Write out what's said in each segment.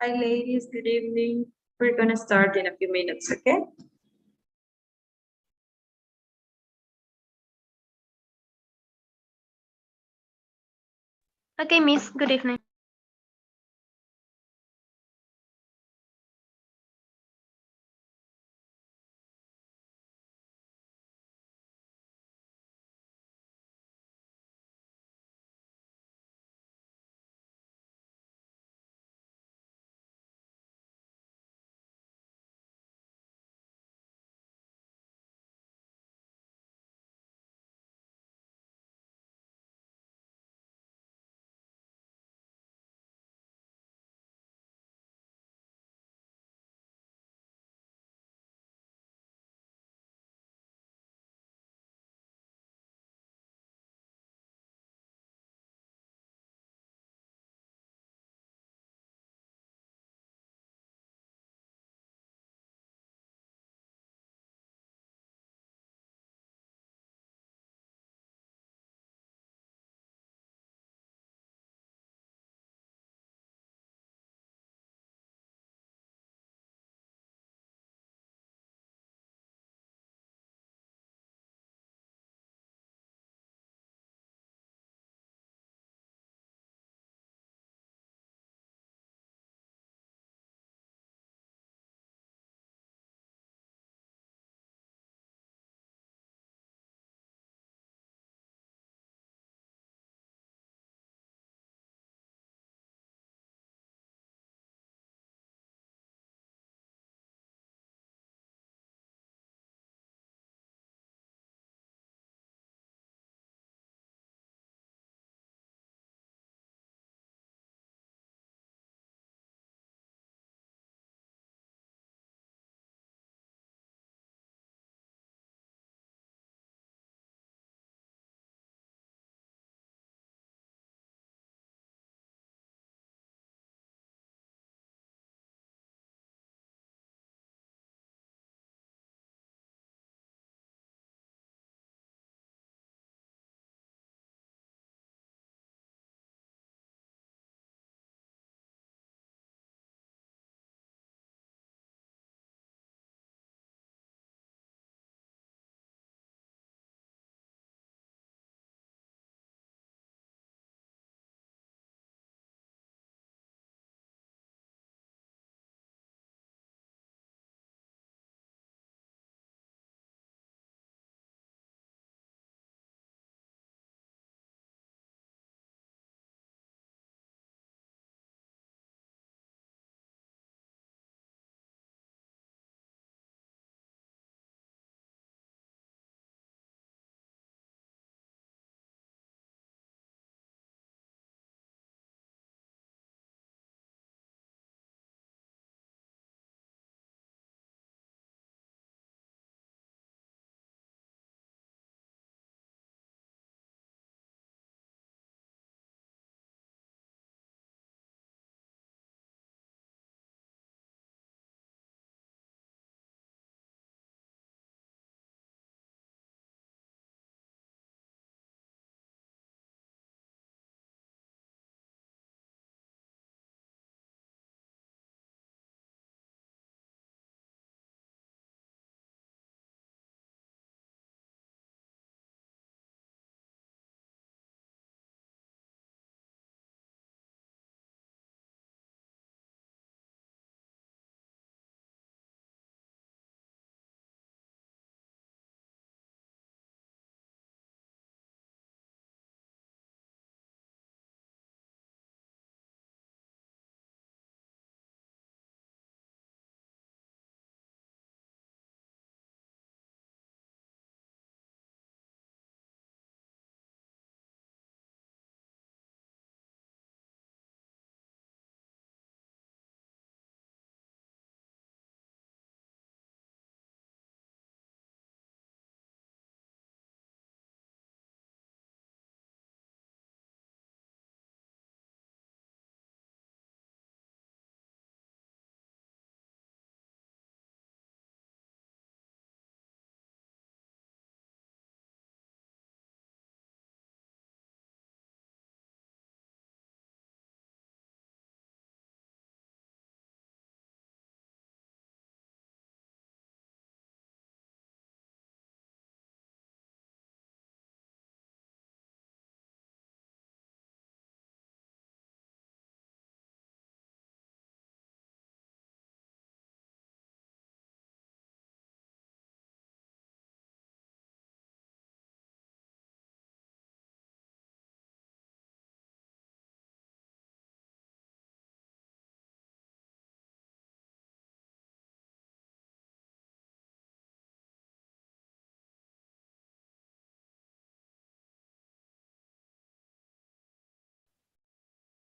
Hi, ladies. Good evening. We're going to start in a few minutes, okay? Okay, Miss. Good evening.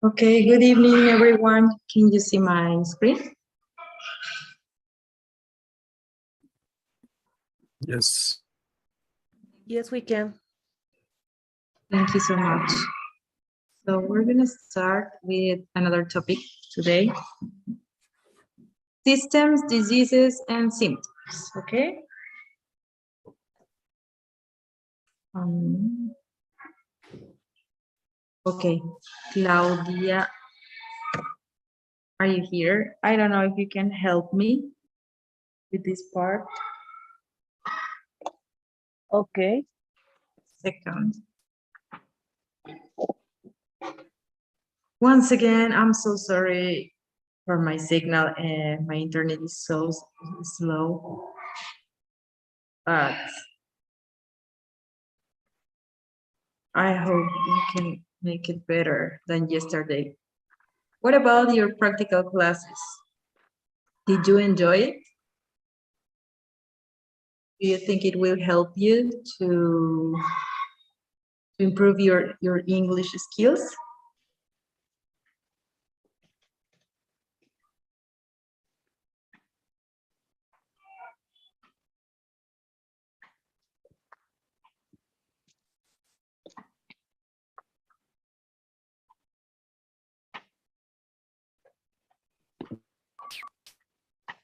Okay, good evening, everyone. Can you see my screen? Yes. Yes, we can. Thank you so much. So we're going to start with another topic today. Systems, diseases, and symptoms, okay? Okay, Claudia, are you here? I don't know if you can help me with this part. Okay. Second. Once again, I'm so sorry for my signal and my internet is so slow. But I hope we can make it better than yesterday. What about your practical classes? Did you enjoy it? Do you think it will help you to improve your English skills?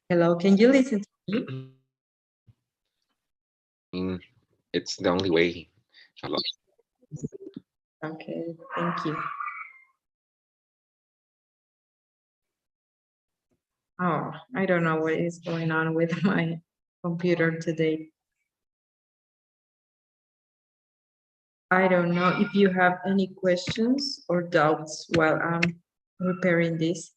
Hello, can you listen to me? It's the only way. Okay, thank you. Oh, I don't know what is going on with my computer today. I don't know if you have any questions or doubts while I'm preparing this.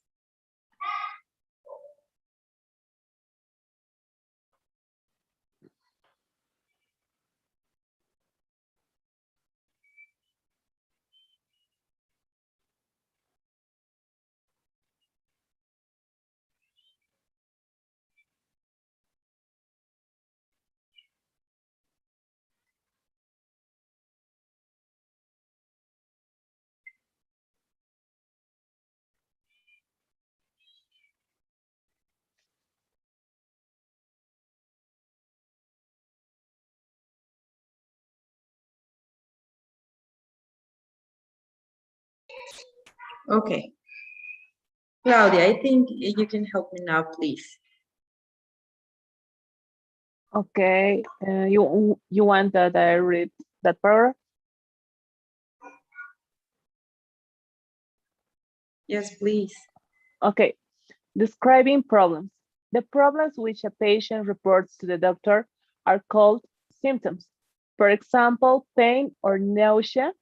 Okay. Claudia, I think you can help me now, please. Okay. You want that I read that paragraph? Yes, please. Okay. Describing problems. The problems which a patient reports to the doctor are called symptoms. For example, pain or nausea.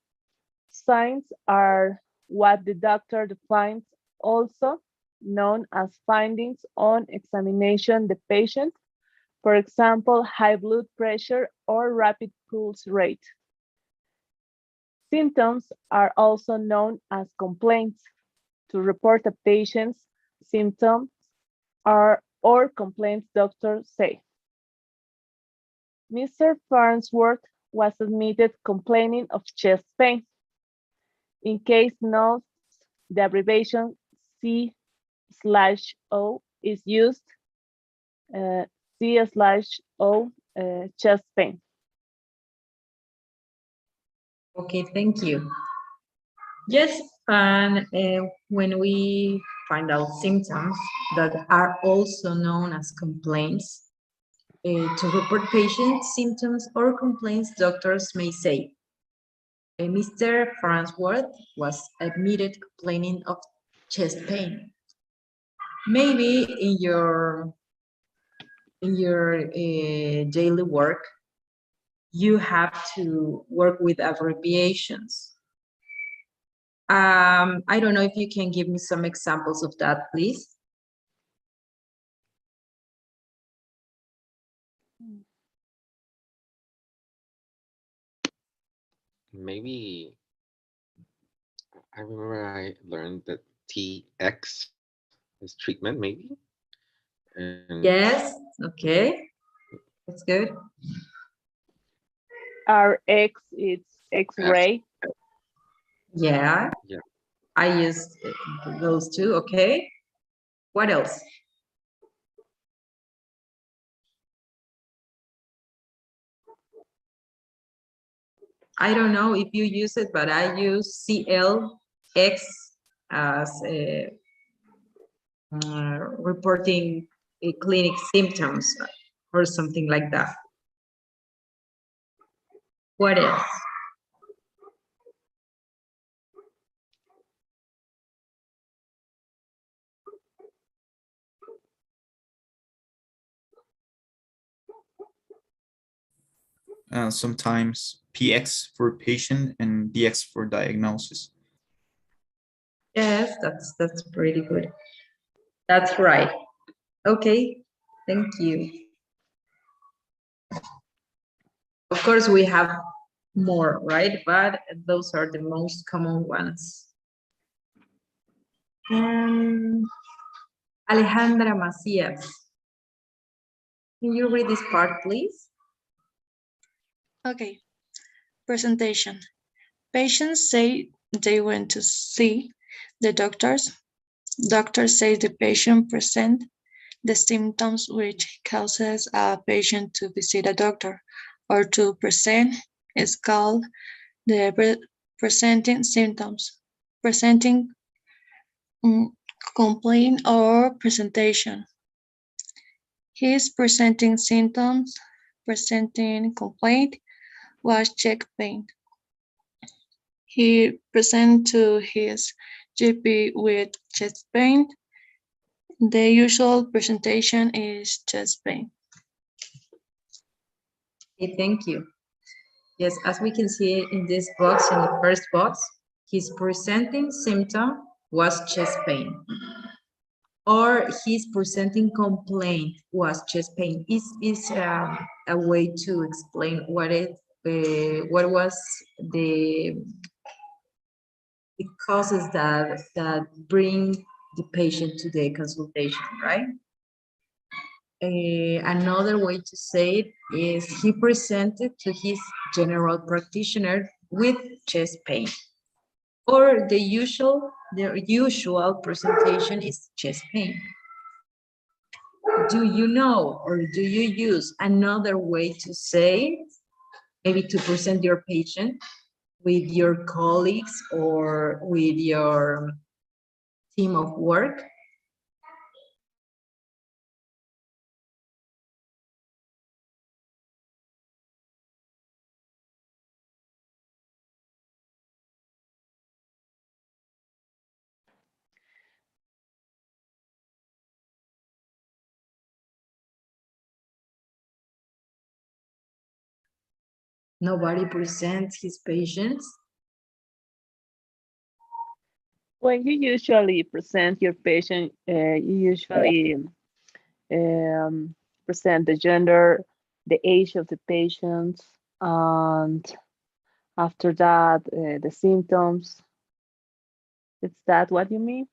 Signs are what the doctor defines, also known as findings on examination the patient. For example, high blood pressure or rapid pulse rate. Symptoms are also known as complaints. To report a patient's symptoms or complaints, doctors say. Mr. Farnsworth was admitted complaining of chest pain. In case notes, the abbreviation C/O is used. C/O, chest pain. Okay, thank you. Yes, and when we find out symptoms that are also known as complaints, to report patient symptoms or complaints, doctors may say, Mr. Farnsworth was admitted complaining of chest pain. Maybe in your daily work, you have to work with abbreviations. I don't know if you can give me some examples of that, please. Maybe I remember I learned that TX is treatment, maybe. And Yes, okay, that's good. RX, it's X-ray. Yeah. yeah, I use those two, okay? What else? I don't know if you use it, but I use CLX as reporting clinic symptoms or something like that. What else? Sometimes PX for patient and DX for diagnosis. Yes, that's pretty good. That's right. Okay, thank you. Of course, we have more, right? But those are the most common ones. Alejandra Macias. Can you read this part, please? Okay. Presentation. Patients say they went to see the doctors. Doctors say the patient present the symptoms which causes a patient to visit a doctor, or to present is called the presenting symptoms, presenting complaint or presentation. His presenting symptoms, presenting complaint was chest pain. He presented to his GP with chest pain. The usual presentation is chest pain. Okay, thank you. Yes, as we can see in this box, in the first box, his presenting symptom was chest pain. Or his presenting complaint was chest pain. Is a way to explain what was the causes that bring the patient to the consultation, right? Another way to say it is he presented to his general practitioner with chest pain. Or the usual presentation is chest pain. Do you know, or do you use another way to say, maybe to present your patient with your colleagues or with your team of work? Nobody presents his patients. When you usually present your patient, you usually present the gender, the age of the patient, and after that, the symptoms. Is that what you mean?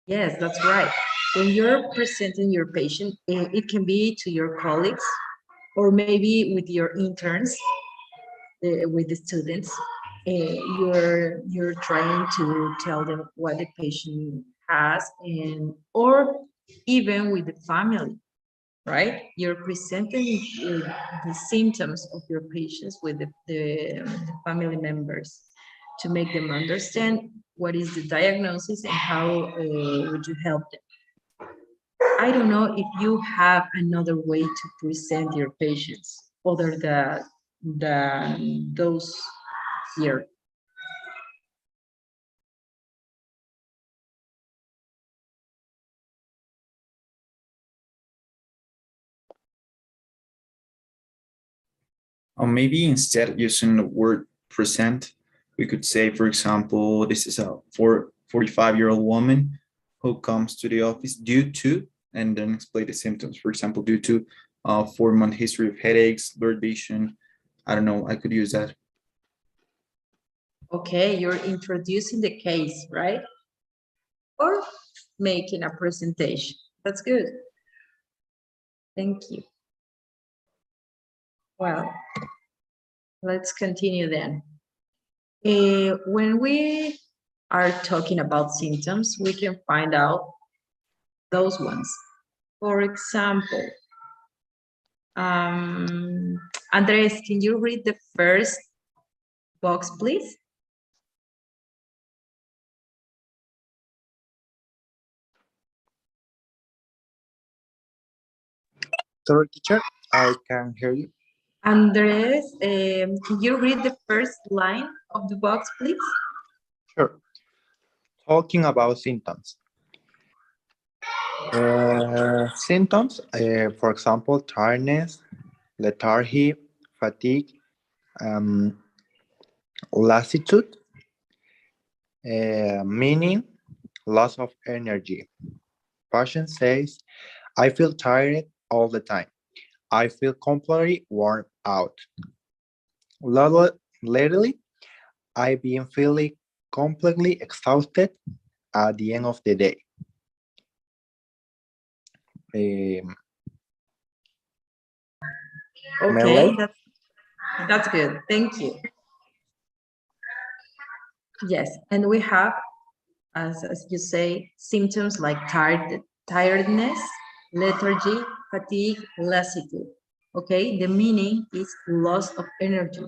Yes, that's right. When you're presenting your patient, it can be to your colleagues or maybe with your interns, with the students. You're trying to tell them what the patient has, and or even with the family, right? You're presenting the symptoms of your patients with the family members to make them understand what is the diagnosis and how would you help them. I don't know if you have another way to present your patients other than those here. Or maybe instead of using the word present, we could say, for example, this is a 45-year-old woman who comes to the office due to, and then explain the symptoms. For example, due to a 4-month history of headaches, blurred vision. I don't know, I could use that. Okay, you're introducing the case, right? Or making a presentation. That's good. Thank you. Well, let's continue then. When we are talking about symptoms, we can find out those ones. For example, Andres, can you read the first box, please? Sorry, teacher, I can hear you. Andres, can you read the first line of the box, please? Sure. Talking about symptoms. Symptoms, for example, tiredness, lethargy, fatigue, lassitude, meaning, loss of energy. Patient says, I feel tired all the time. I feel completely worn out. Lately, I've been feeling completely exhausted at the end of the day. Okay, right? that's good. Thank you. Yes, and we have, as you say, symptoms like tiredness, lethargy, fatigue, lassitude. Okay, the meaning is loss of energy.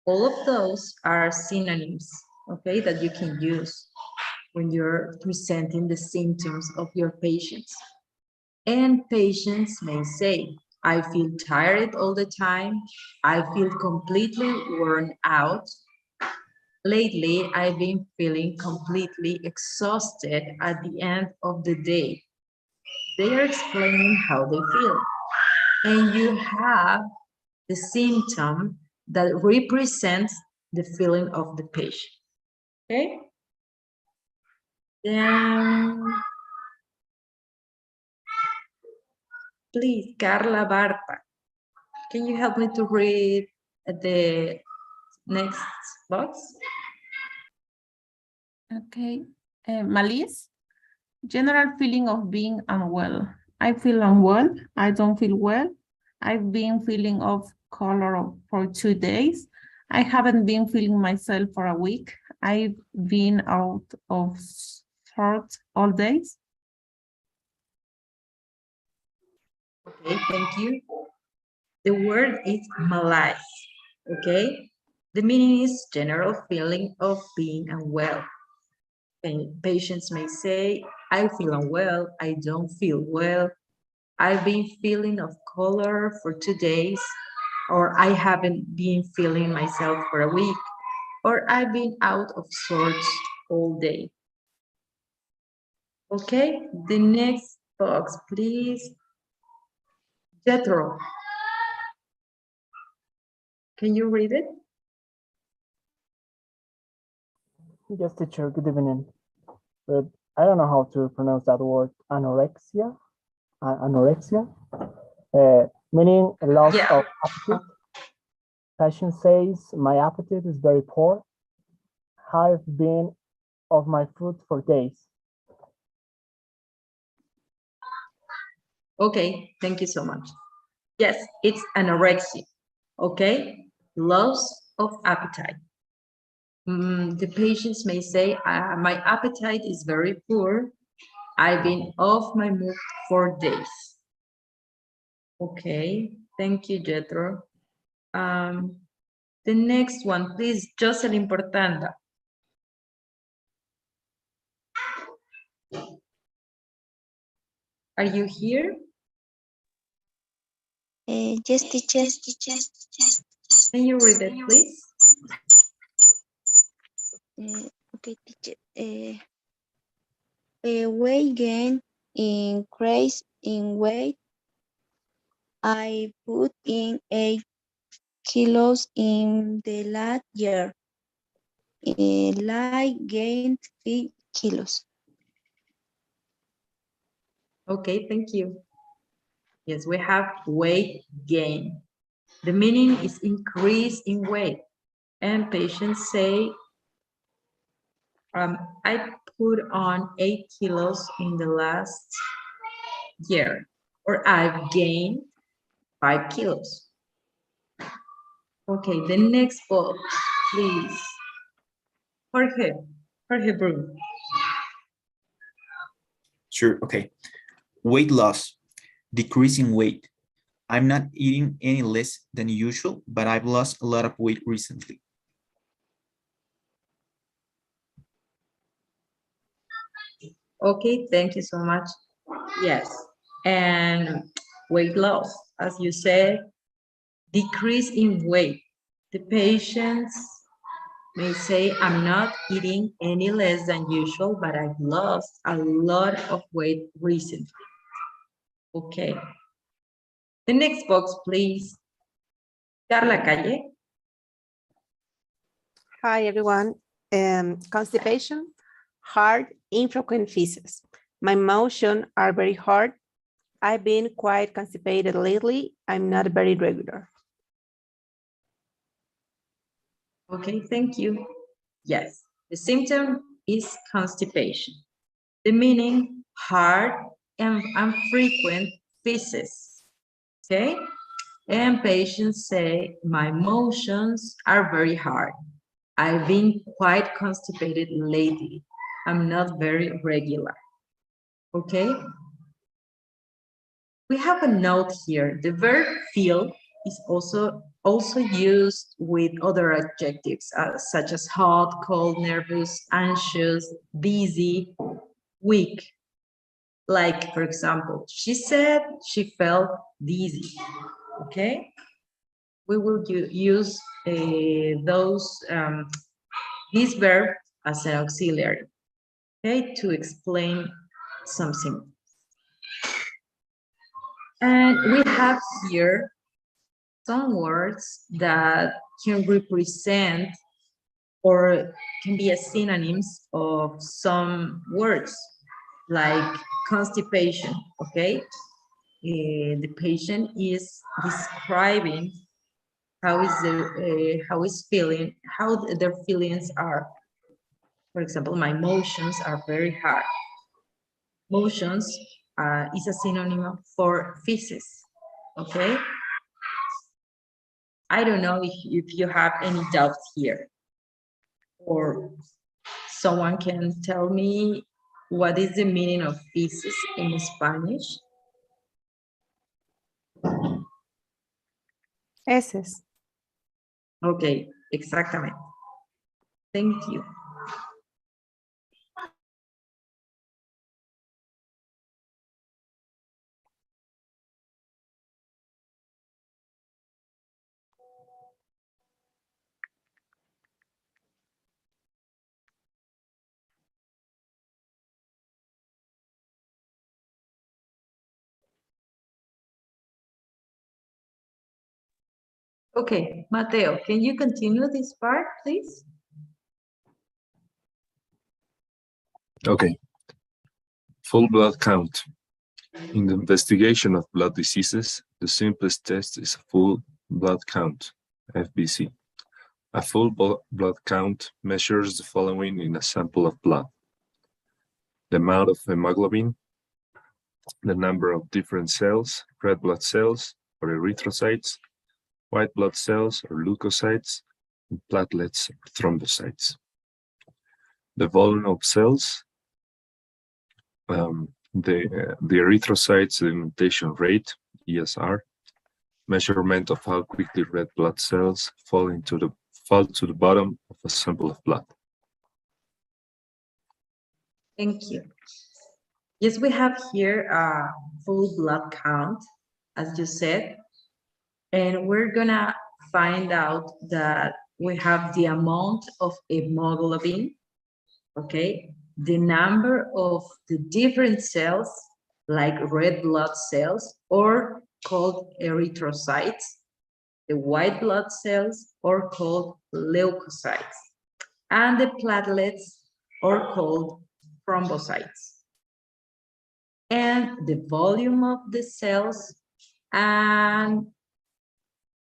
All of those are synonyms, okay, that you can use when you're presenting the symptoms of your patients. And patients may say, I feel tired all the time. I feel completely worn out. Lately, I've been feeling completely exhausted at the end of the day. They are explaining how they feel. And you have the symptom that represents the feeling of the patient. Okay? Then, please, Carla Barta, can you help me to read the next box? Okay. Malice, general feeling of being unwell. I feel unwell. I don't feel well. I've been feeling off color for 2 days. I haven't been feeling myself for a week. I've been out of sorts all days. Okay, thank you. The word is malaise, okay? The meaning is general feeling of being unwell. And patients may say, I feel unwell, I don't feel well, I've been feeling of color for 2 days, or I haven't been feeling myself for a week, or I've been out of sorts all day. Okay, the next box, please. Jethro, can you read it? Yes, teacher, good evening. But I don't know how to pronounce that word, anorexia. Anorexia, meaning a loss Yeah. of appetite. Patient says, my appetite is very poor. I've been off my food for days. Okay, thank you so much. Yes, it's anorexia, okay? Loss of appetite. The patients may say, my appetite is very poor. I've been off my mood for days. Okay, thank you, Jethro. The next one, please, Jocelyn Portanda. Are you here? Yes, teacher. Can you read it, please? Okay, teacher. Weight gain, increase in weight. I put in 8 kilos in the last year. I gained 3 kilos. Okay, thank you. Yes, we have weight gain. The meaning is increase in weight. And patients say, I put on 8 kilos in the last year, or I've gained 5 kilos. Okay, the next box, please. Jorge, Jorge Bruno. Sure, okay. Weight loss, decreasing weight. I'm not eating any less than usual, but I've lost a lot of weight recently. Okay, thank you so much. Yes, and weight loss, as you said, decrease in weight. The patients may say, I'm not eating any less than usual, but I've lost a lot of weight recently. Okay. The next box, please. Carla Calle. Hi, everyone. Constipation, hard, infrequent feces. My motions are very hard. I've been quite constipated lately. I'm not very regular. Okay, thank you. Yes, the symptom is constipation. The meaning, hard and infrequent feces. Okay? And patients say, my motions are very hard. I've been quite constipated lately. I'm not very regular. Okay? We have a note here. The verb feel is also used with other adjectives such as hot, cold, nervous, anxious, busy, weak. Like, for example, she said she felt dizzy. Okay? We will use this verb as an auxiliary, okay, to explain something. And we have here some words that can represent or can be as synonyms of some words, like constipation, okay? The patient is describing how their feelings are. For example, my motions are very hard. Motions is a synonym for feces, okay? I don't know if you have any doubts here, or someone can tell me what is the meaning of feces in Spanish? Heces. Okay, exactamente. Thank you. Okay, Mateo, can you continue this part, please? Okay. Full blood count. In the investigation of blood diseases, the simplest test is a full blood count, FBC. A full blood count measures the following in a sample of blood: the amount of hemoglobin, the number of different cells, red blood cells or erythrocytes, white blood cells or leukocytes, and platelets or thrombocytes. The volume of cells, the erythrocyte sedimentation rate, ESR, measurement of how quickly red blood cells fall to the bottom of a sample of blood. Thank you. Yes, we have here a full blood count, as you said, and we're gonna find out that we have the amount of hemoglobin, okay, the number of the different cells, like red blood cells, or called erythrocytes, the white blood cells, or called leukocytes, and the platelets, or called thrombocytes. And the volume of the cells, and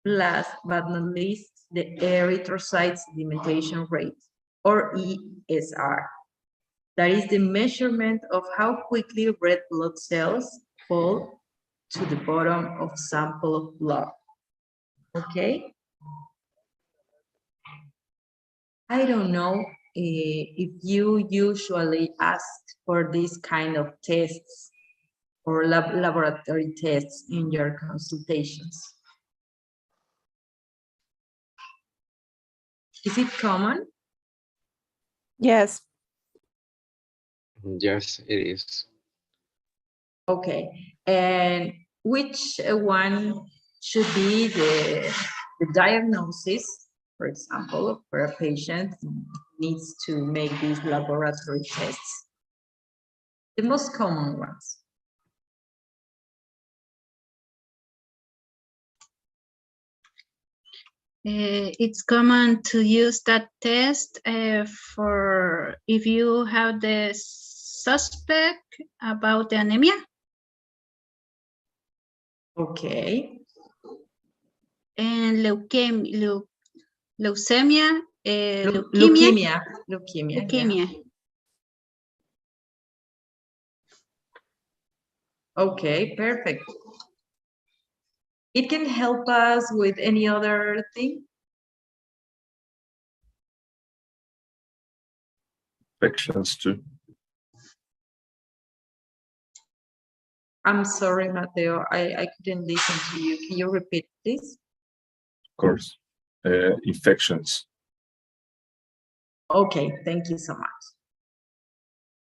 last but not least, the erythrocyte sedimentation rate, or ESR. That is the measurement of how quickly red blood cells fall to the bottom of sample of blood. Okay? I don't know if you usually ask for this kind of tests or laboratory tests in your consultations. Is it common? Yes. Yes, it is. Okay, and which one should be the diagnosis, for example, for a patient needs to make these laboratory tests? The most common ones. It's common to use that test for if you have the suspect about the anemia. Okay. And leukemia, leukemia, Leukemia. leukemia. Yeah. Okay, perfect. It can help us with any other thing. Infections too. I'm sorry, Mateo, I couldn't listen to you. Can you repeat, please? Of course. Infections. Okay, thank you so much.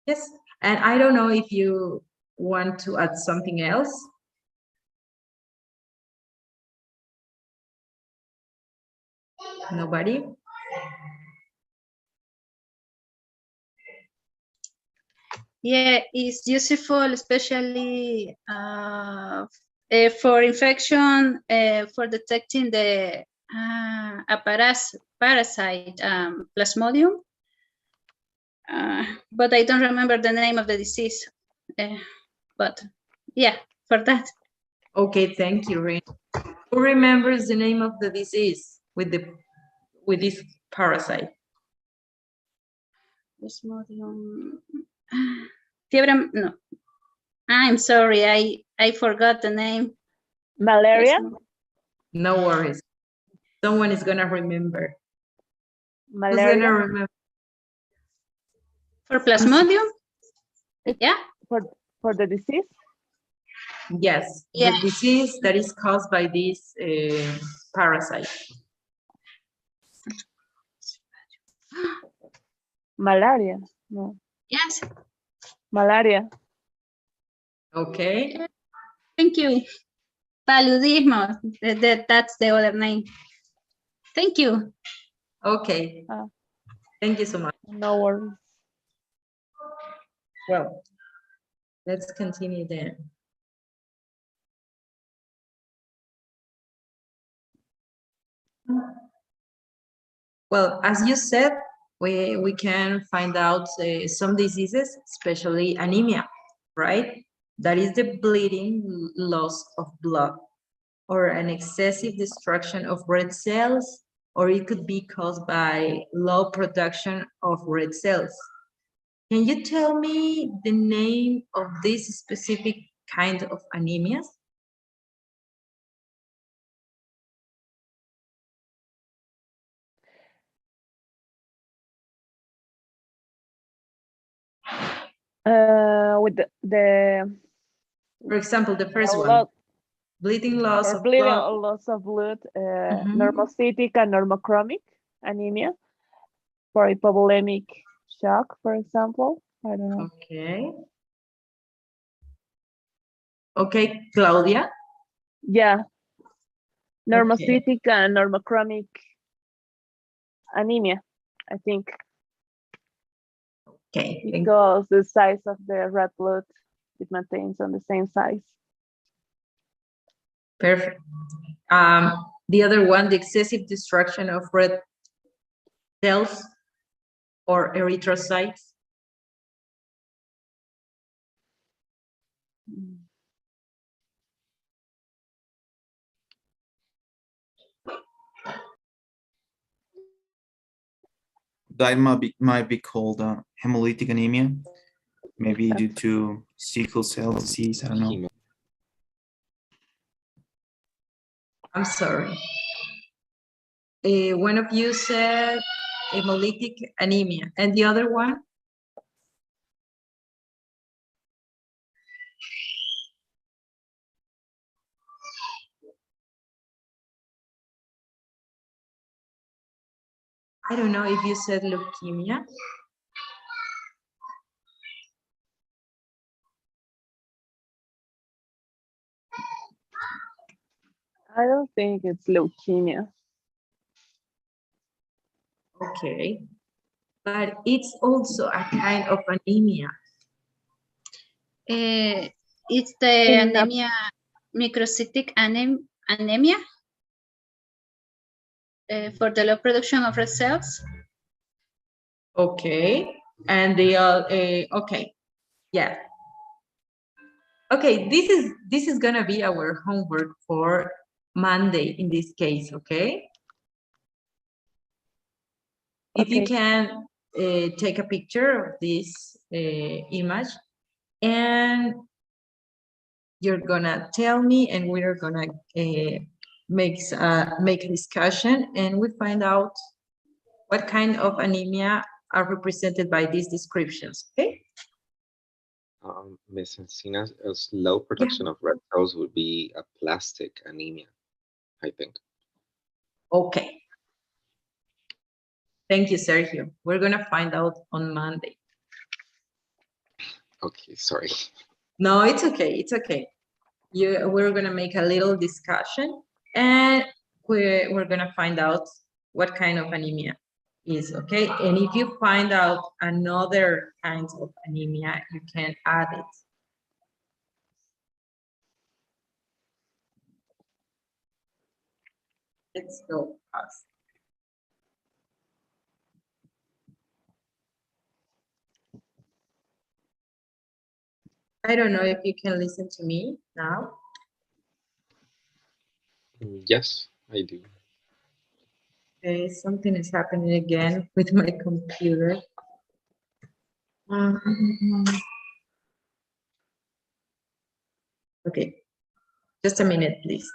Yes, and I don't know if you want to add something else. Nobody? Yeah, it's useful, especially for infection, for detecting the parasite Plasmodium. But I don't remember the name of the disease. But yeah, for that. Okay, thank you, Rin. Who remembers the name of the disease with this parasite? Plasmodium. Fiebre, no. I'm sorry, I forgot the name. Malaria? No worries. Someone is gonna remember. Who's Malaria? gonna remember? For Plasmodium? Yeah. For the disease? Yes, Yeah. the disease that is caused by this parasite. Malaria? No. Yes. Malaria. Okay. Thank you. Paludismo. That's the other name. Thank you. Okay. Thank you so much. No worries. Well, let's continue then. Well, as you said, we can find out some diseases, especially anemia, right? That is the bleeding, loss of blood, or an excessive destruction of red cells, or it could be caused by low production of red cells. Can you tell me the name of this specific kind of anemias? With the For example, the first one, lot, bleeding loss for of bleeding blood. or loss of blood, Mhm. normocytic and normochromic anemia. For hypovolemic shock, for example. I don't know. Okay. Okay, Claudia. Yeah. Normocytic and normochromic anemia, I think. Okay. Because the size of the red blood, it maintains on the same size. Perfect. The other one, the excessive destruction of red cells or erythrocytes. That might be called hemolytic anemia, maybe due to sickle cell disease. I don't know. I'm sorry. One of you said hemolytic anemia. And the other one? I don't know if you said leukemia. I don't think it's leukemia. Okay. But it's also a kind of anemia. It's the anemia, microcytic anemia for the low production of red cells. Okay. And they are, okay. Yeah. Okay, this is gonna be our homework for Monday in this case, okay? If you can take a picture of this image and you're gonna tell me and we're gonna make a discussion and we find out what kind of anemia are represented by these descriptions, okay? Miss Encina's low production of red cells would be a plastic anemia, I think. Okay. Thank you, Sergio. We're gonna find out on Monday. Okay, sorry. No, it's okay. It's okay. We're gonna make a little discussion, and we're gonna find out what kind of anemia is, okay? And if you find out another kinds of anemia, you can add it. Let's go fast. I don't know if you can listen to me now. Yes, I do. Okay, something is happening again with my computer. Okay, just a minute, please.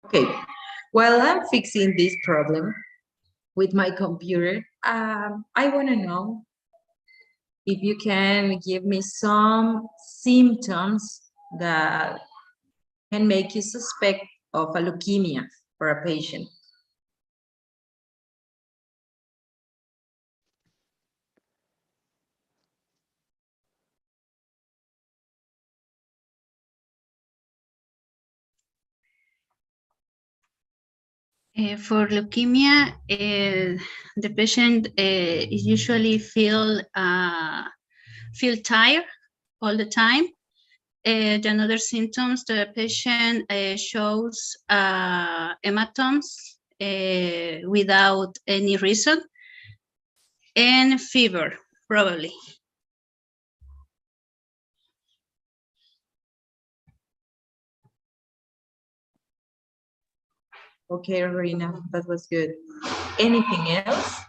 Okay, while I'm fixing this problem with my computer, I want to know if you can give me some symptoms that can make you suspect of a leukemia for a patient. For leukemia, the patient usually feel tired all the time. Another symptoms, the patient shows hematomas without any reason, and fever, probably. Okay, Rina, that was good. Anything else?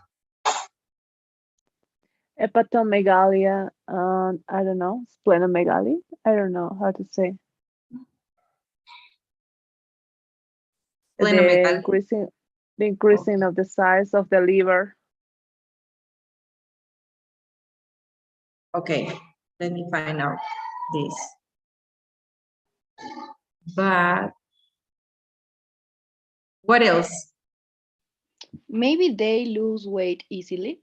Hepatomegalia, I don't know, splenomegaly. I don't know how to say. The increasing of the size of the liver. Okay, let me find out this. But what else? Maybe they lose weight easily.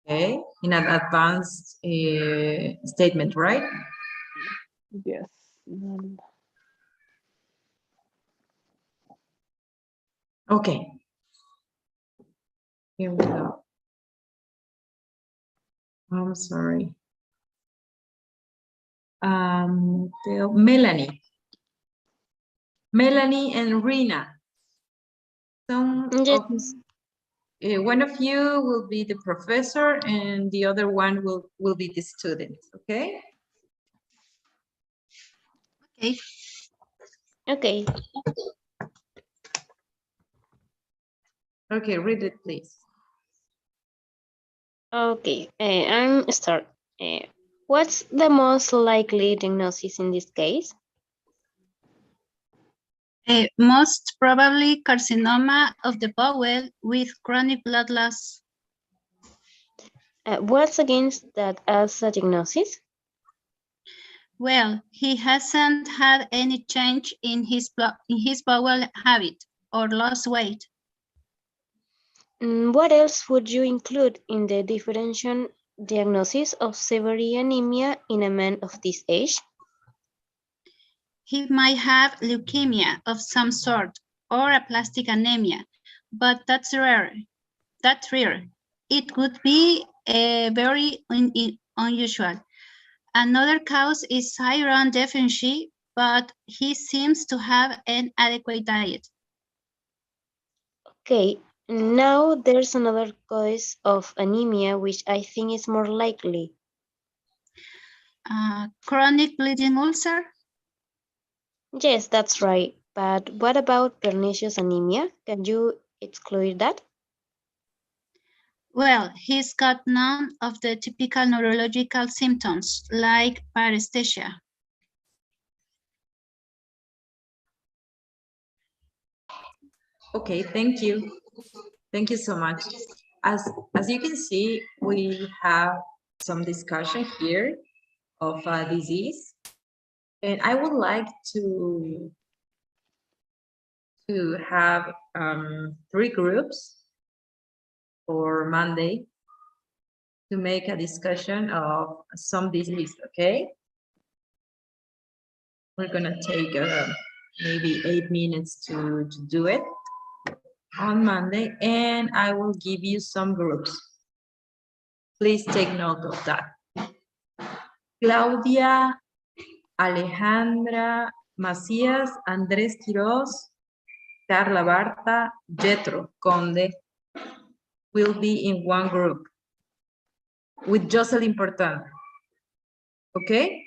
Okay, in an advanced statement, right? Yes. Okay. Here we go. I'm sorry. Melanie and Rina. Some Yes. one of you will be the professor and the other one will be the student, okay? Okay. Okay. Okay, read it, please. Okay. I'm start. What's the most likely diagnosis in this case? Most probably carcinoma of the bowel with chronic blood loss. What's against that as a diagnosis? Well, he hasn't had any change in his bowel habit or lost weight. What else would you include in the differential diagnosis of severe anemia in a man of this age? He might have leukemia of some sort or aplastic anemia, but that's rare. That's rare. It would be very unusual. Another cause is iron deficiency, but he seems to have an adequate diet. Okay, now there's another cause of anemia which I think is more likely. Chronic bleeding ulcer? Yes, that's right. But what about pernicious anemia? Can you exclude that? Well, he's got none of the typical neurological symptoms like paresthesia. Okay, thank you. Thank you so much. As you can see, we have some discussion here of a disease, and I would like to have 3 groups for Monday to make a discussion of some disease, okay? We're gonna take maybe 8 minutes to do it on Monday, and I will give you some groups. Please take note of that. Claudia, Alejandra, Macías, Andrés Quiroz, Carla Barta, Jetro Conde will be in one group with Jocelyn Portan. Okay?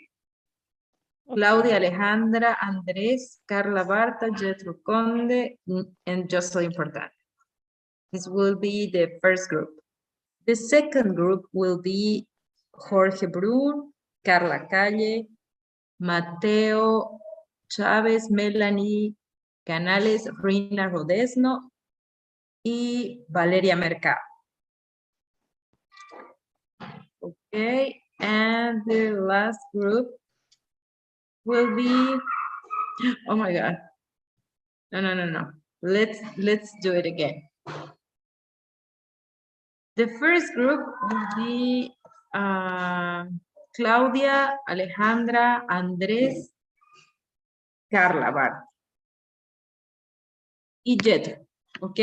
Claudia, Alejandra, Andrés, Carla Barta, Jetro Conde, and Jocelyn Portan. This will be the first group. The second group will be Jorge Brun, Carla Calle, Mateo Chávez, Melanie Canales, Rina Rodesno y Valeria Mercado. Okay, and the last group will be, oh my God. No. Let's do it again. The first group will be Claudia, Alejandra, Andrés, Carla Bar y Jetro, ¿ok?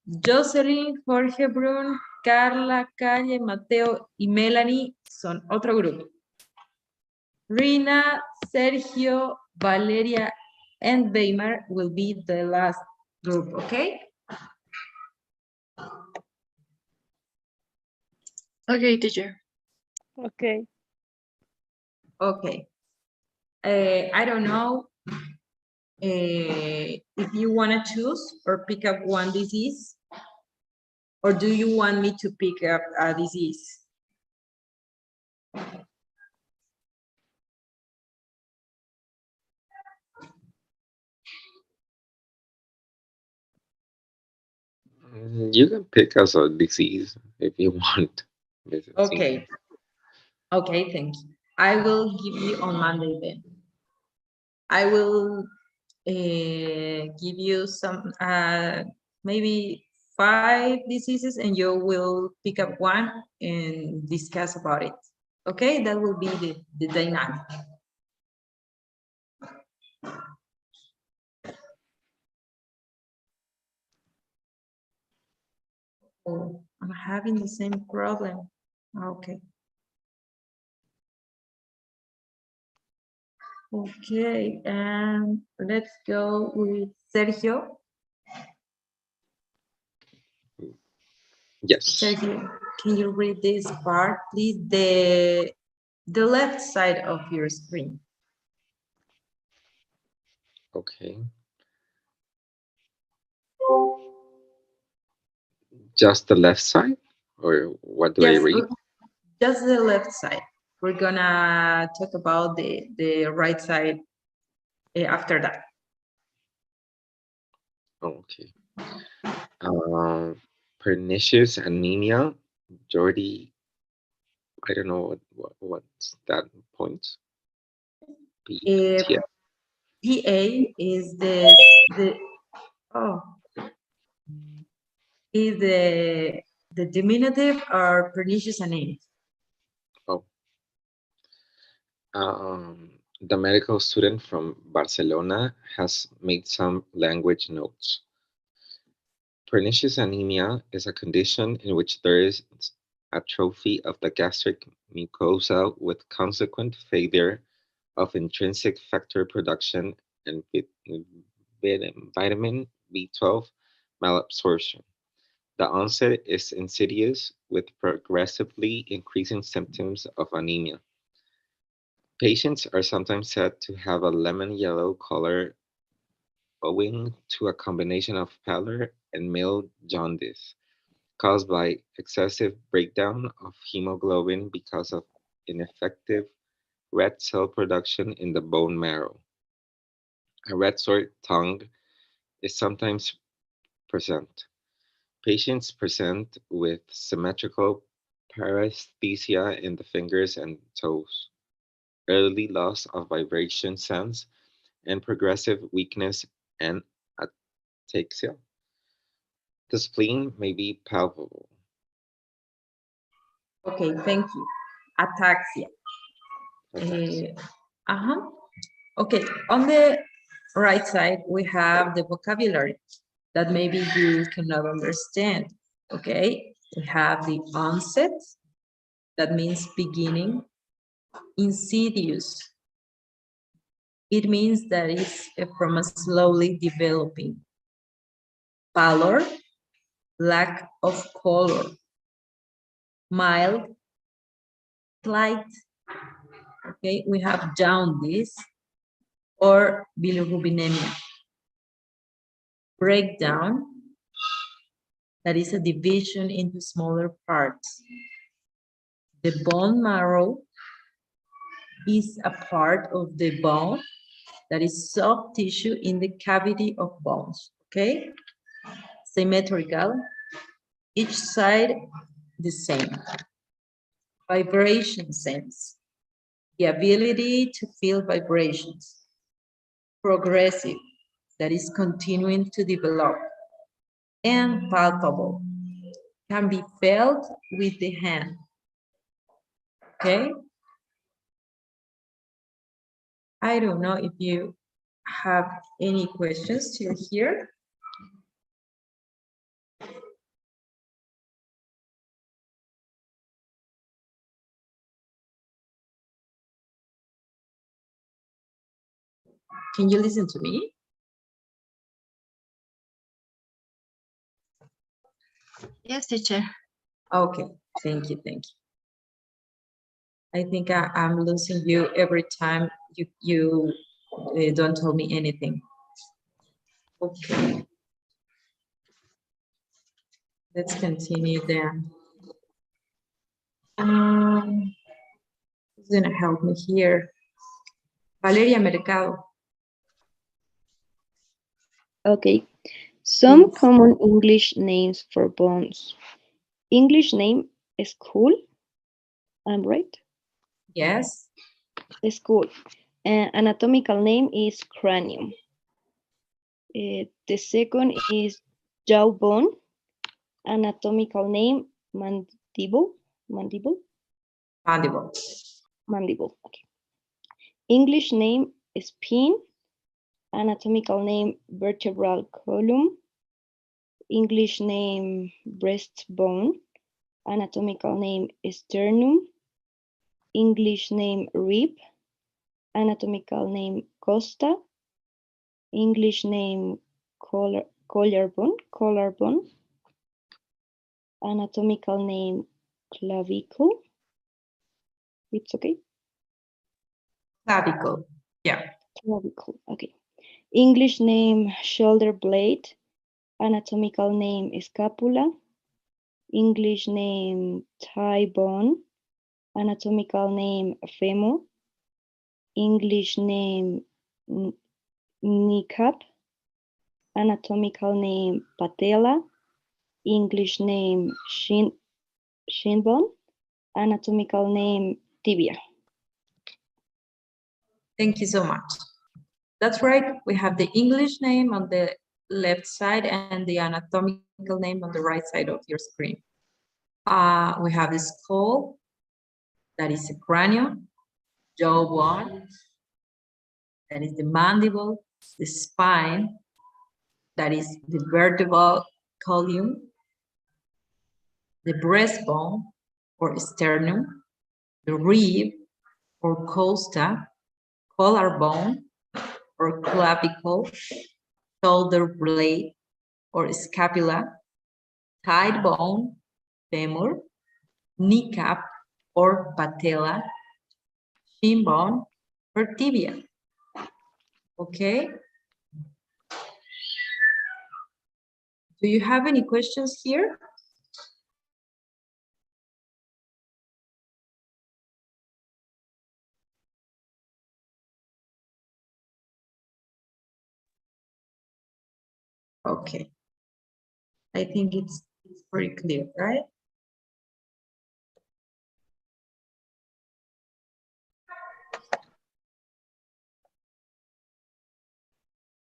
Jocelyn, Jorge Brun, Carla, Calle, Mateo y Melanie son otro grupo. Rina, Sergio, Valeria, and Weimar will be the last group, okay? Okay, teacher. Okay. Okay. I don't know if you want to choose or pick up one disease, or do you want me to pick up a disease? You can pick us a disease if you want. Okay. Okay, thank you. I will give you on Monday then. I will give you some, maybe 5 diseases, and you will pick up one and discuss about it. Okay, that will be the dynamic. Oh, I'm having the same problem. Okay. Okay, and let's go with Sergio. Yes. Sergio, can you read this part, please? The left side of your screen. Okay. Just the left side, or what do I Yes, read? just the left side. We're gonna talk about the right side after that. Okay. Pernicious anemia, Jordi. I don't know what's that point. Uh, Yeah. PA is the oh is the diminutive or pernicious anemia. Oh. The medical student from Barcelona has made some language notes. Pernicious anemia is a condition in which there is atrophy of the gastric mucosa with consequent failure of intrinsic factor production and vitamin B12 malabsorption. The onset is insidious with progressively increasing symptoms of anemia. Patients are sometimes said to have a lemon yellow color owing to a combination of pallor and mild jaundice caused by excessive breakdown of hemoglobin because of ineffective red cell production in the bone marrow. A red sore tongue is sometimes present. Patients present with symmetrical paresthesia in the fingers and toes, early loss of vibration sense, and progressive weakness and ataxia. The spleen may be palpable. Okay, thank you. Ataxia. Ataxia. Okay, on the right side, we have the vocabulary that maybe you cannot understand. Okay, we have the onset, that means beginning. Insidious, it means that it's from a slowly developing. Pallor, lack of color. Mild, slight. Okay, we have jaundice or bilirubinemia. Breakdown, that is a division into smaller parts. The bone marrow is a part of the bone that is soft tissue in the cavity of bones, okay? Symmetrical, each side the same. Vibration sense, the ability to feel vibrations. Progressive, that is continuing to develop. And palpable, can be felt with the hand, okay? I don't know if you have any questions still here. Can you listen to me? Yes, teacher. Okay, thank you, thank you. I think I'm losing you every time you don't tell me anything. Okay. Let's continue then. Who's gonna help me here? Valeria Mercado. Okay. Some Please. common English names for bones. English name is skull. I'm right? Yes. Skull. Anatomical name is cranium. The second is jawbone. Anatomical name mandible. Mandible. Mandible. Mandible. Okay. English name is spine. Anatomical name vertebral column. English name breastbone. Anatomical name sternum. English name rib. Anatomical name costa. English name collarbone. Anatomical name clavicle. It's okay. Clavicle. Yeah. Clavicle. Okay. English name shoulder blade. Anatomical name scapula. English name thigh bone. Anatomical name femur. English name kneecap. Anatomical name patella. English name shin bone. Anatomical name tibia. Thank you so much. That's right. We have the English name on the left side and the anatomical name on the right side of your screen. We have the skull, that is the cranium, jawbone, that is the mandible, the spine, that is the vertebral column, the breastbone or sternum, the rib or costa, collarbone or clavicle, shoulder blade or scapula, thigh bone, femur, kneecap or patella, shin bone or tibia. Okay. Do you have any questions here? Okay. I think it's pretty clear, right?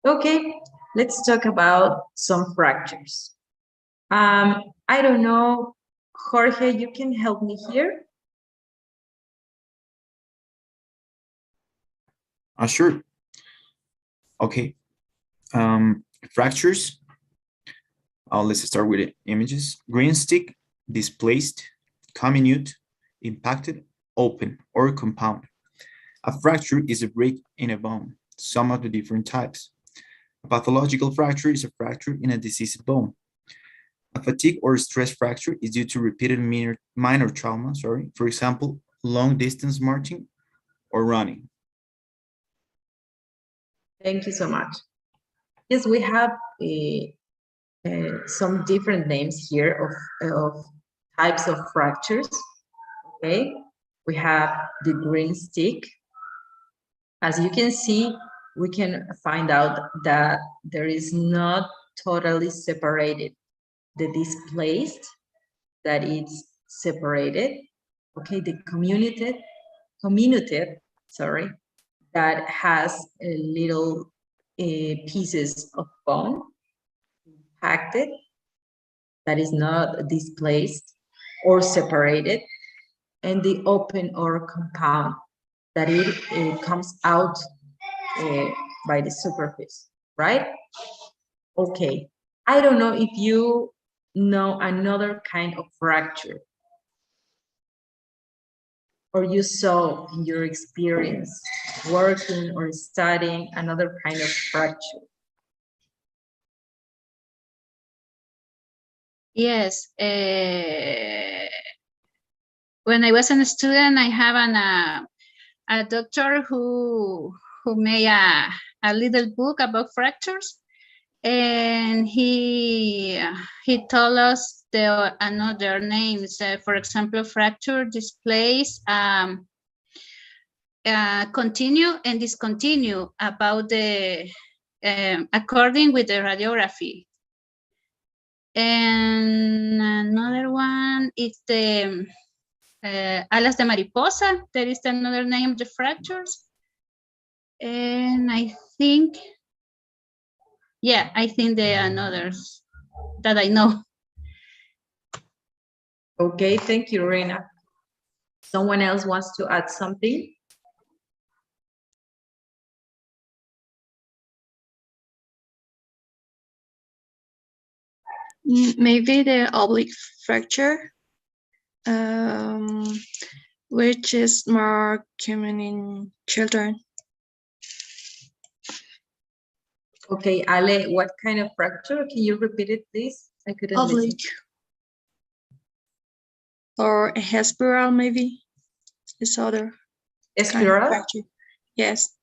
Okay, let's talk about some fractures. I don't know, Jorge, you can help me here? Sure. Okay. Fractures. Let's start with the images. Green stick, displaced, comminute, impacted, open, or compound. A fracture is a break in a bone, some of the different types. A pathological fracture is a fracture in a diseased bone. A fatigue or stress fracture is due to repeated minor trauma, for example, long distance marching or running. Thank you so much. Yes, we have some different names here of types of fractures. Okay, we have the green stick. As you can see, we can find out that there is not totally separated. The displaced, that it's separated. Okay, the comminuted, sorry, that has a little pieces of bone impacted, that is not displaced or separated, and the open or compound, that it comes out by the superficie, right? Okay, I don't know if you know another kind of fracture, or you saw in your experience working or studying another kind of fracture. Yes. When I was a student, I have a doctor who made a little book about fractures, and he told us the another names. For example, fracture, displace, continue and discontinue about the according with the radiography. And another one is the alas de mariposa. There is another name, the fractures. And I think, yeah, I think there are others that I know. Okay, thank you, Reina. Someone else wants to add something? Maybe the oblique fracture, which is more common in children. Okay, Ale, what kind of fracture? Can you repeat it, please? I couldn't listen. Oblique. or a spiral maybe is other A kind of spiral? fracture. Yes.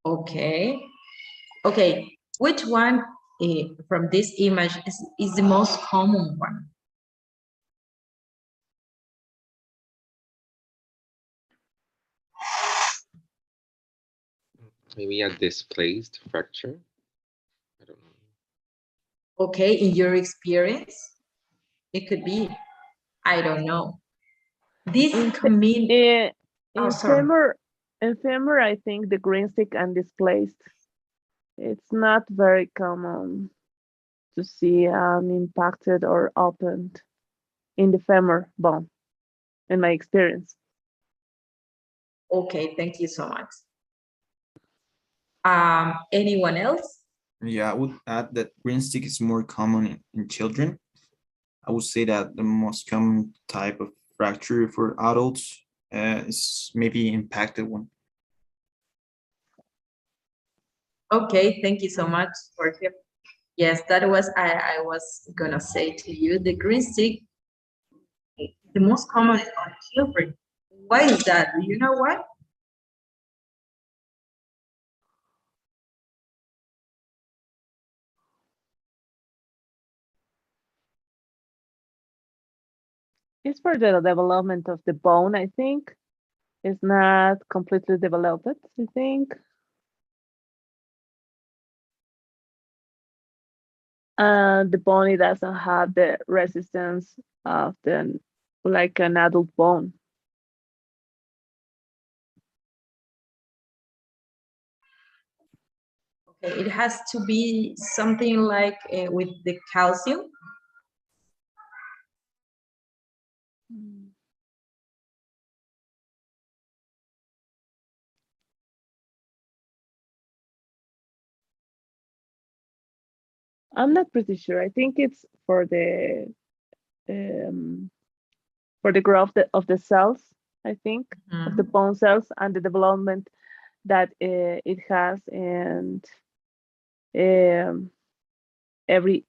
Okay. Okay. Which one from this image is the most common one? Maybe a displaced fracture. I don't know. Okay, in your experience, it could be. I don't know. This can mean. In sorry. femur, I think the green stick and displaced. It's not very common to see impacted or opened in the femur bone, in my experience. Okay, thank you so much. Anyone else? Yeah, I would add that green stick is more common in children. I would say that the most common type of fracture for adults is maybe impacted one. Okay, thank you so much, Jorge. Yes, that was I was gonna say to you, the green stick, the most common is on children. Why is that? Do you know why? It's for the development of the bone, I think. It's not completely developed, I think. And the bone, it doesn't have the resistance of the like an adult bone. Okay, it has to be something like with the calcium. I'm not pretty sure. I think it's for the growth of the cells, I think, of the bone cells and the development that it has, and every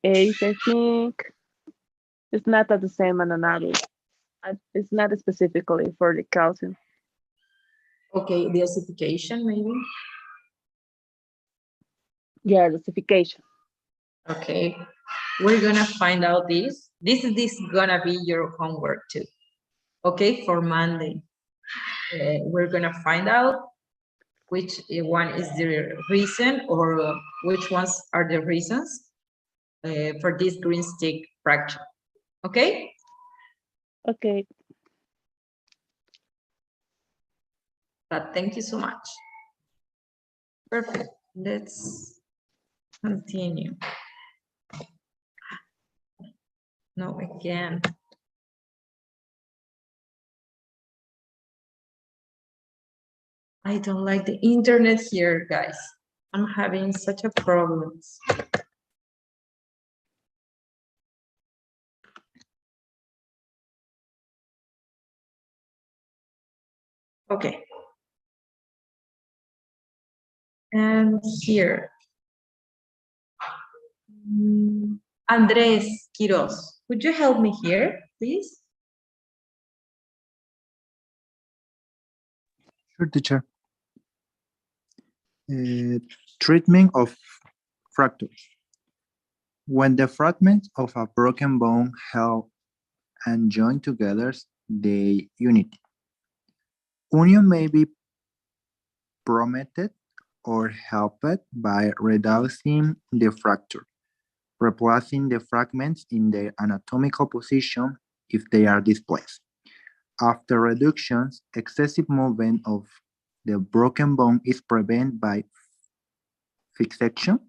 age, I think. It's not at the same as an adult. It's not specifically for the calcium. Okay, the ossification maybe. Yeah, the ossification. Okay, we're gonna find out this. This is gonna be your homework too. Okay, for Monday. We're gonna find out which one is the reason or which ones are the reasons for this green stick fracture. Okay? Okay. But thank you so much. Perfect. Let's continue. No, again. I don't like the internet here, guys. I'm having such a problems. Okay. And here. Andres Quiroz, would you help me here, please? Sure, teacher. Treatment of fractures. When the fragments of a broken bone held and joined together, they unity. Union may be promoted or helped by reducing the fracture, replacing the fragments in their anatomical position if they are displaced. After reductions, excessive movement of the broken bone is prevented by fixation.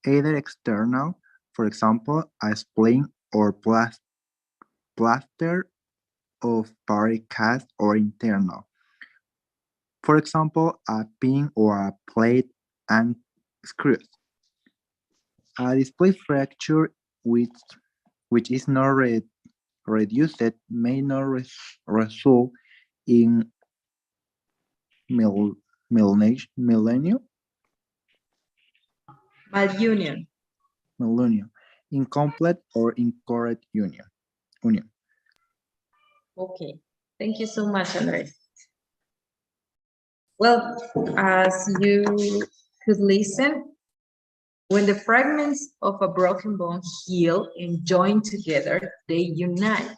Either external, for example, a splint or plaster of Paris cast, or internal. For example, a pin or a plate and screws. A displaced fracture which is not reduced may not result in millennium. Malunion. malunion, incomplete or incorrect union. Okay, thank you so much, Andres. Well, as you could listen, when the fragments of a broken bone heal and join together, they unite.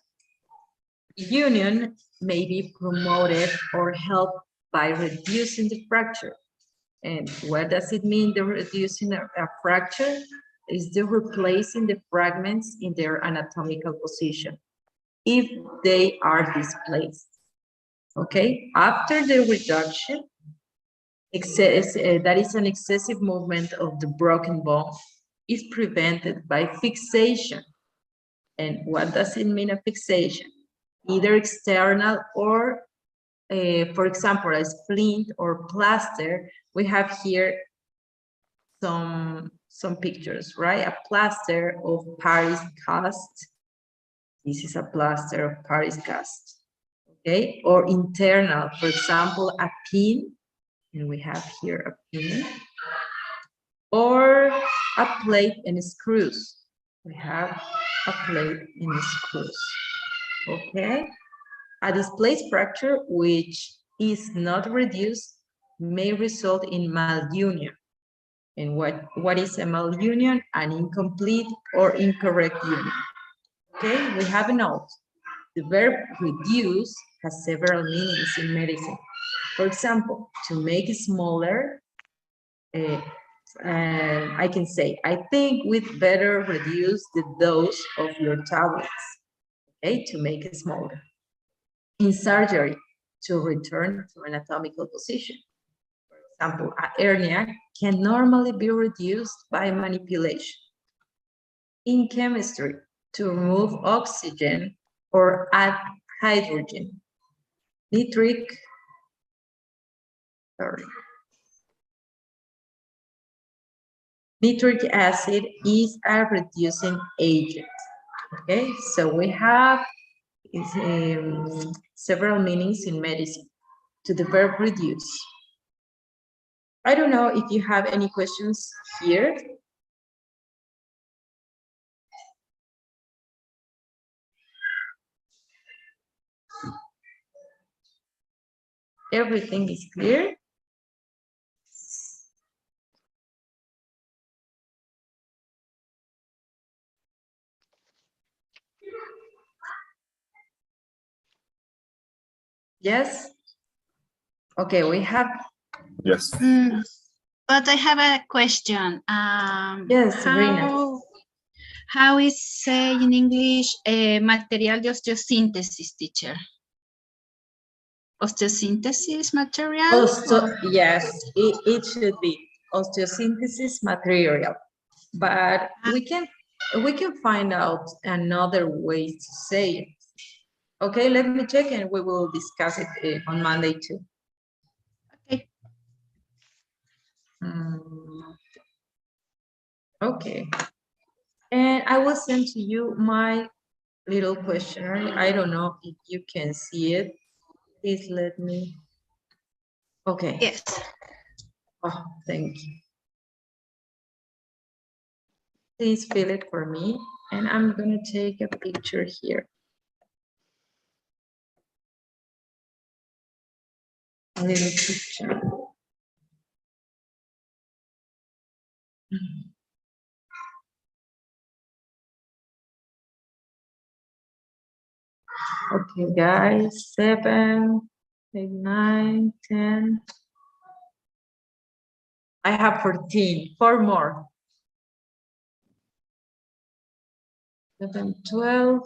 Union may be promoted or helped by reducing the fracture. And what does it mean, the reducing a fracture? Is the replacing the fragments in their anatomical position if they are displaced. Okay, after the reduction, that is an excessive movement of the broken bone is prevented by fixation. And what does it mean, a fixation? Either external or, for example, a splint or plaster. We have here some pictures, right? A plaster of Paris cast. This is a plaster of Paris cast, okay? Or internal, for example, a pin, and we have here a pin, or a plate and screws. We have a plate and screws, okay? A displaced fracture which is not reduced may result in malunion. And what is a malunion? An incomplete or incorrect union. Okay, we have a note. The verb reduce has several meanings in medicine. For example, to make it smaller, I can say, I think we'd better reduce the dose of your tablets, okay, to make it smaller. In surgery, to return to anatomical position. For example, a hernia can normally be reduced by manipulation. In chemistry, to remove oxygen or add hydrogen. Nitric acid is a reducing agent. Okay, so we have several meanings in medicine to the verb reduce. I don't know if you have any questions here. Everything is clear. Yes? Okay, we have. Yes. But I have a question. Yes, Sabrina. How is say in English material de osteosynthesis, teacher? Osteosynthesis material? Yes, it should be osteosynthesis material, but we can find out another way to say it. Okay, let me check and we will discuss it on Monday too. Okay. Okay. And I will send to you my little questionnaire. I don't know if you can see it. Please let me. Okay. Yes. Oh, thank you. Please fill it for me. And I'm going to take a picture here. A little picture. Okay, guys, 7, 8, 9, 10. I have 14, 4 more. 11, 12,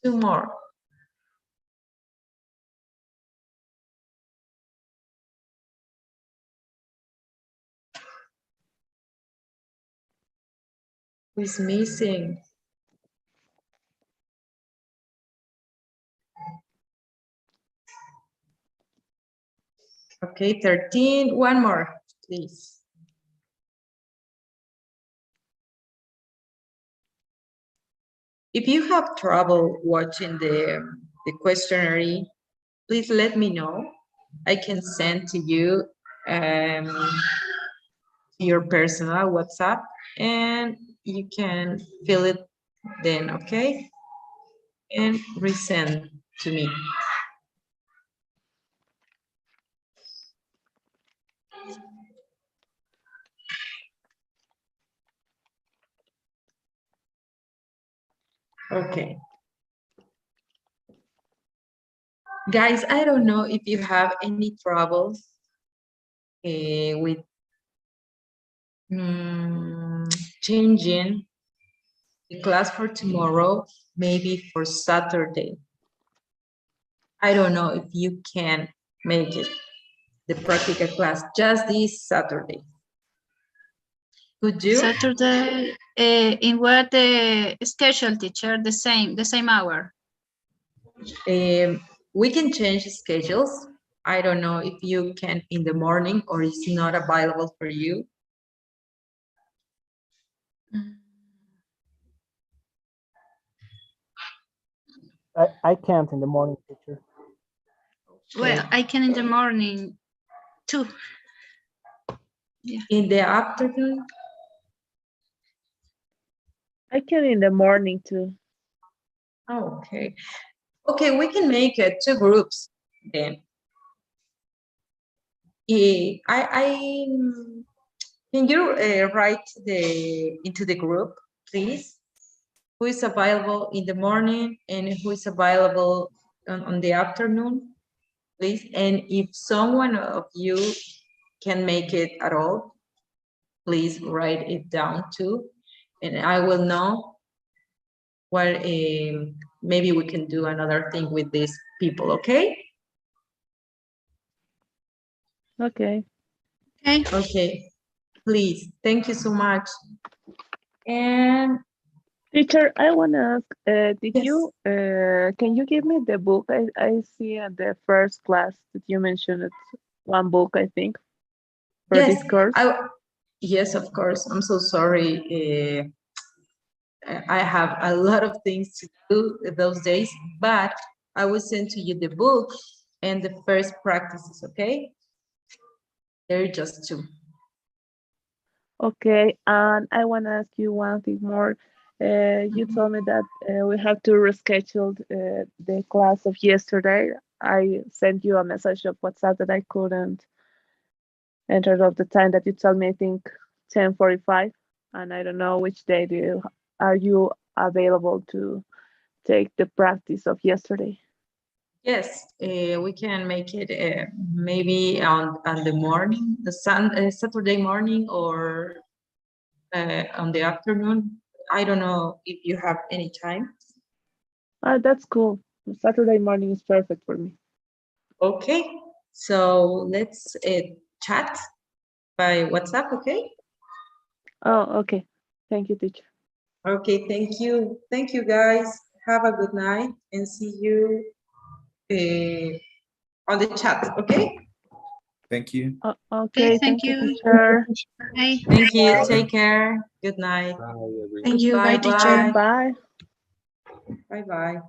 2 more. Who's missing? Okay, 13, 1 more, please. If you have trouble watching the questionnaire, please let me know. I can send to you your personal WhatsApp and you can fill it then, okay? And resend to me. Okay. Guys, I don't know if you have any troubles with changing the class for tomorrow, maybe for Saturday. I don't know if you can make it, the practical class, just this Saturday. Could you? Saturday, in what schedule, teacher? The same hour. We can change schedules. I don't know if you can in the morning or it's not available for you. I can't in the morning, teacher. Well, I can in the morning too. Yeah. In the afternoon? I can in the morning too. Oh, okay. Okay, we can make it 2 groups then. Can you write into the group, please? Who is available in the morning and who is available on the afternoon, please? And if someone of you can make it at all, please write it down too. And I will know what maybe we can do another thing with these people, okay? Okay. Okay. Okay, please, thank you so much. And Teacher, I want to ask, did yes. you, can you give me the book? I see at the first class that you mentioned it's one book, I think, for Yes, this course. yes, of course. I'm so sorry. I have a lot of things to do those days, but I will send to you the book and the first practices, okay? They're just 2. Okay, and I want to ask you one thing more. You told me that we have to reschedule the class of yesterday. I sent you a message of WhatsApp that I couldn't enter of the time that you told me, I think 10:45, and I don't know which day are you available to take the practice of yesterday. Yes, we can make it maybe on the morning, the Saturday morning, or on the afternoon. I don't know if you have any time. That's cool. Saturday morning is perfect for me. Okay, so let's chat by WhatsApp, okay? Oh, okay. Thank you, teacher. Okay, thank you. Thank you, guys. Have a good night and see you on the chat, okay? Thank you. Okay, Thank thank you, you. teacher. Bye. Thank you. Bye. Take care. Good night. Bye, everyone. Thank you. Bye Bye, teacher. bye. Bye. Bye bye.